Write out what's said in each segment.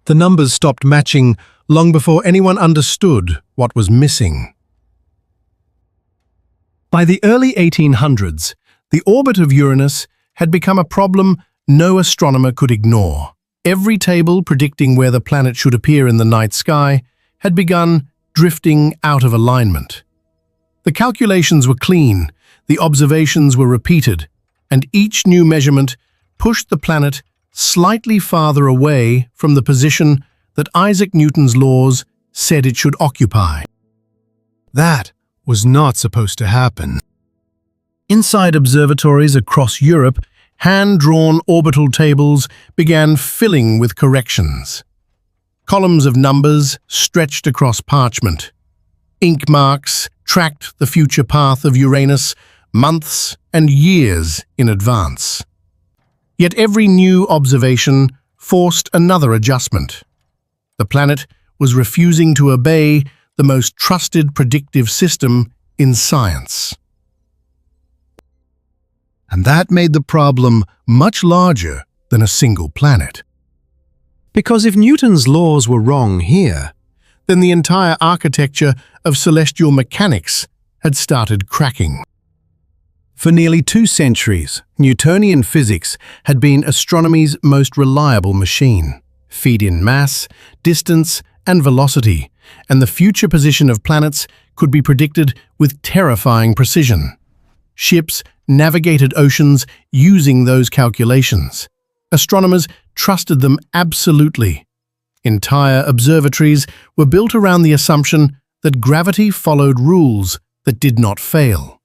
The numbers stopped matching long before anyone understood what was missing. By the early 1800s, the orbit of Uranus had become a problem no astronomer could ignore. Every table predicting where the planet should appear in the night sky had begun drifting out of alignment. The calculations were clean, the observations were repeated, and each new measurement pushed the planet slightly farther away from the position that Isaac Newton's laws said it should occupy. That was not supposed to happen. Inside observatories across Europe, hand-drawn orbital tables began filling with corrections. Columns of numbers stretched across parchment. Ink marks tracked the future path of Uranus months and years in advance. Yet every new observation forced another adjustment. The planet was refusing to obey the most trusted predictive system in science. And that made the problem much larger than a single planet. Because if Newton's laws were wrong here, then the entire architecture of celestial mechanics had started cracking. For nearly 2 centuries, Newtonian physics had been astronomy's most reliable machine. Feed in mass, distance, and velocity, and the future position of planets could be predicted with terrifying precision. Ships navigated oceans using those calculations. Astronomers trusted them absolutely. Entire observatories were built around the assumption that gravity followed rules that did not fail.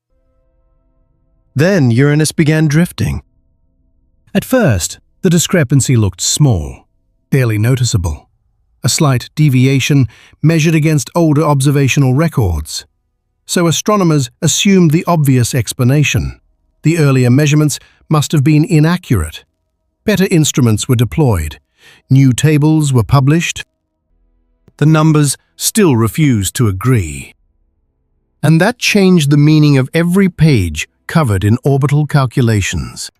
Then Uranus began drifting. At first, the discrepancy looked small, barely noticeable. A slight deviation measured against older observational records. So astronomers assumed the obvious explanation. The earlier measurements must have been inaccurate. Better instruments were deployed. New tables were published. The numbers still refused to agree. And that changed the meaning of every page covered in orbital calculations.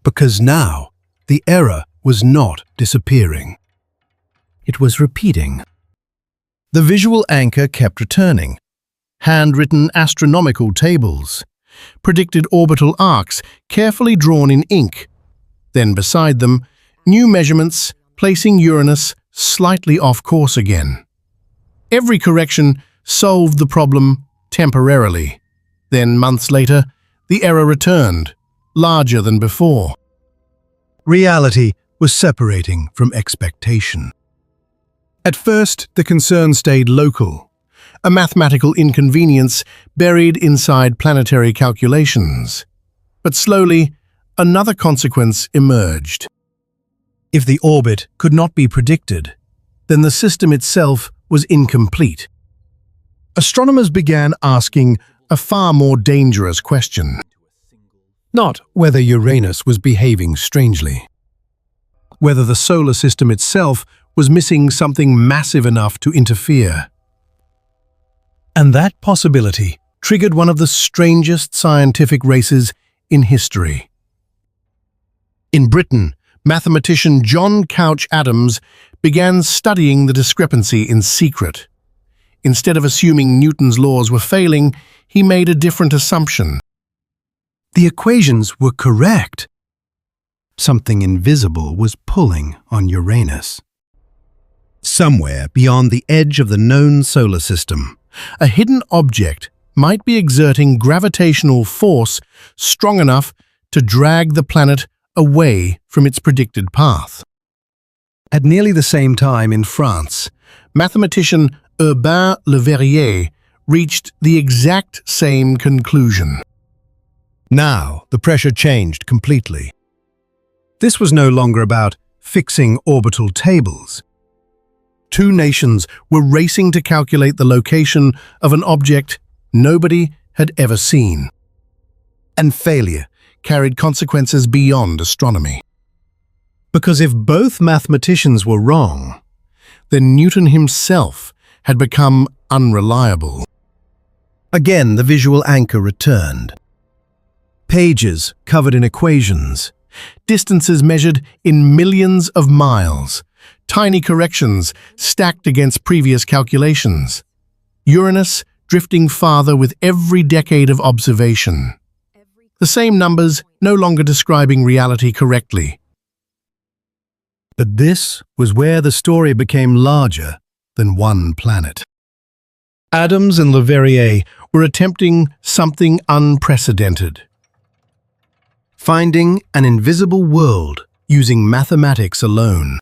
Because now, the error was not disappearing. It was repeating. The visual anchor kept returning. Handwritten astronomical tables, predicted orbital arcs carefully drawn in ink. Then beside them, new measurements placing Uranus slightly off course again. Every correction solved the problem temporarily. Then, months later, the error returned, larger than before. Reality was separating from expectation. At first, the concern stayed local, a mathematical inconvenience buried inside planetary calculations. But slowly, another consequence emerged. If the orbit could not be predicted, then the system itself was incomplete. Astronomers began asking a far more dangerous question. Not whether Uranus was behaving strangely. Whether the solar system itself was missing something massive enough to interfere. And that possibility triggered one of the strangest scientific races in history. In Britain, mathematician John Couch Adams began studying the discrepancy in secret. Instead of assuming Newton's laws were failing, he made a different assumption. The equations were correct. Something invisible was pulling on Uranus. Somewhere beyond the edge of the known solar system, a hidden object might be exerting gravitational force strong enough to drag the planet away from its predicted path. At nearly the same time in France, mathematician Urbain le Verrier reached the exact same conclusion. Now, the pressure changed completely. This was no longer about fixing orbital tables. 2 nations were racing to calculate the location of an object nobody had ever seen. And failure carried consequences beyond astronomy. Because if both mathematicians were wrong, then Newton himself had become unreliable. Again, the visual anchor returned. Pages covered in equations, distances measured in millions of miles, tiny corrections stacked against previous calculations. Uranus drifting farther with every decade of observation. The same numbers no longer describing reality correctly. But this was where the story became larger than one planet. Adams and Verrier were attempting something unprecedented. Finding an invisible world using mathematics alone.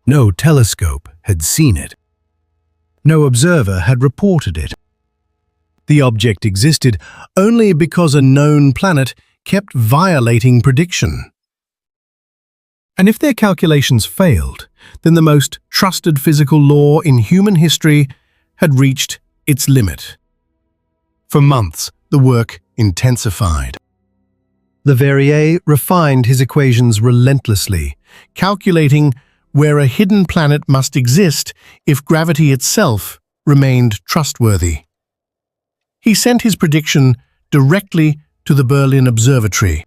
No telescope had seen it. No observer had reported it. The object existed only because a known planet kept violating prediction. And if their calculations failed, then the most trusted physical law in human history had reached its limit. For months, the work intensified. Verrier refined his equations relentlessly, calculating where a hidden planet must exist if gravity itself remained trustworthy. He sent his prediction directly to the Berlin Observatory.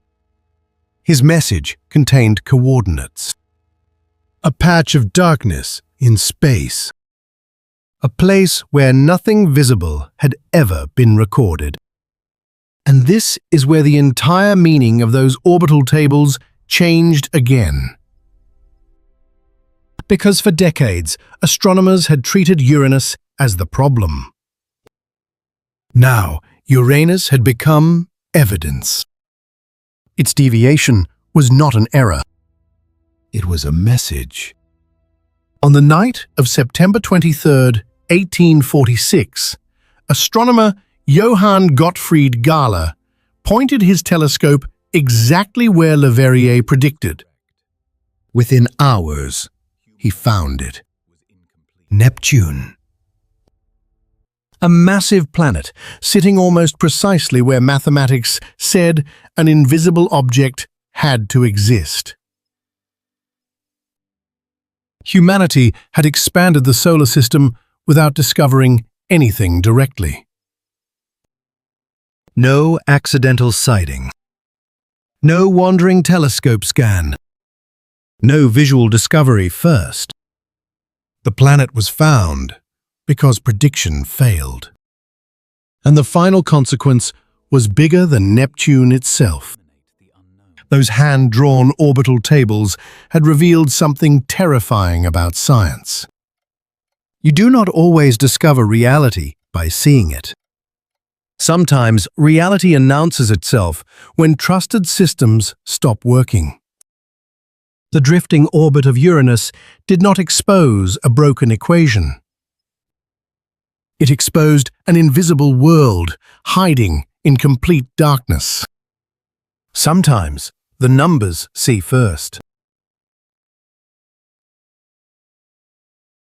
His message contained coordinates. A patch of darkness in space. A place where nothing visible had ever been recorded. And this is where the entire meaning of those orbital tables changed again. Because for decades, astronomers had treated Uranus as the problem. Now, Uranus had become evidence. Its deviation was not an error. It was a message. On the night of September 23, 1846, astronomer Johann Gottfried Galle pointed his telescope exactly where Verrier predicted. Within hours, he found it. Neptune. A massive planet sitting almost precisely where mathematics said an invisible object had to exist. Humanity had expanded the solar system without discovering anything directly. No accidental sighting. No wandering telescope scan. No visual discovery first. The planet was found because prediction failed. And the final consequence was bigger than Neptune itself. Those hand-drawn orbital tables had revealed something terrifying about science. You do not always discover reality by seeing it. Sometimes reality announces itself when trusted systems stop working. The drifting orbit of Uranus did not expose a broken equation. It exposed an invisible world hiding in complete darkness. Sometimes the numbers see first.